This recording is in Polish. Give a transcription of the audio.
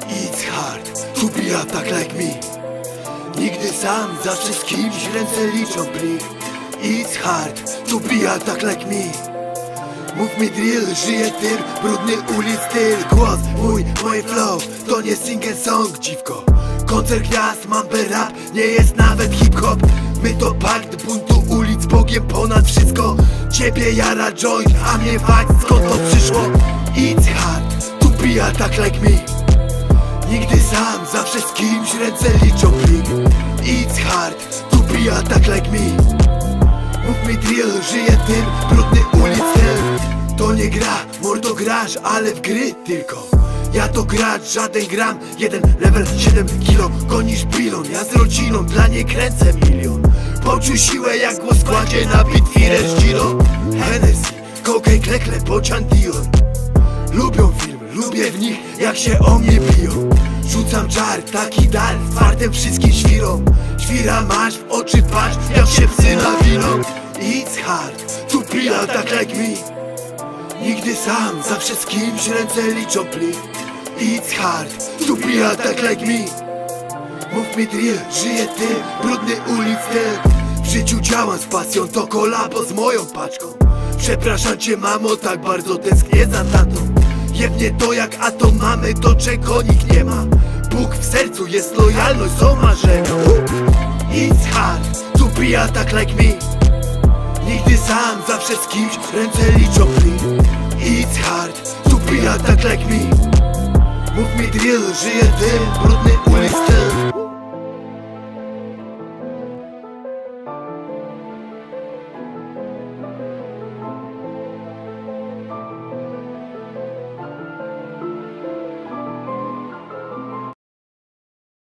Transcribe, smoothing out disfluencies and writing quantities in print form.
It's hard to be attacked like me. Nigdy sam, zawsze z kimś, ręce liczą plik. It's hard to be attacked like me. Mów mi drill, żyję tym, brudny ulic styl. Głos mój, moje flow, to nie single song, dziwko. Koncert gwiazd, mumble rap, nie jest nawet hip-hop. My to pakt buntu ulic, Bogiem ponad wszystko. Ciebie jara joint, a mnie fakt, skąd to przyszło. It's hard to be attacked like me. Nigdy sam, zawsze z kimś, ręce liczą plik. It's hard to be attacked like me. Mów mi drill, żyję tym, brudny ulic styl. To nie gra, mordo grasz, ale w gry tylko. Ja to gracz, żaden gram, jeden level, 7 kilo. Gonisz bilon, ja z rodziną, dla niej kręcę milion. Poczuj siłę jak głos kładzie na bitwie Reszcino. Hennessy, cocaine, klekle, bocian Dior. Lubią film, lubię w nich jak się o mnie biją. Rzucam czar, taki dar, twardym wszystkim świrom. Świra masz, w oczy patrz, jak się psy nawiną. It's hard to be attacked like me. Nigdy sam, zawsze z kimś, ręce liczą plik. It's hard to be attacked like me. Mów mi drill, żyję tym, brudny ulic styl. W życiu działam z pasją, to kolabo z moją paczką. Przepraszam cię mamo, tak bardzo tęsknię za tatą. Jebnie to jak atom, mamy to czego nikt nie ma. Bóg w sercu, jest lojalność, są marzenia. It's hard to be attacked like me. Nigdy sam, zawsze z kimś, ręce liczą plik. It's hard to be attacked like me. Mów mi drill, żyję tym, brudny ulic styl.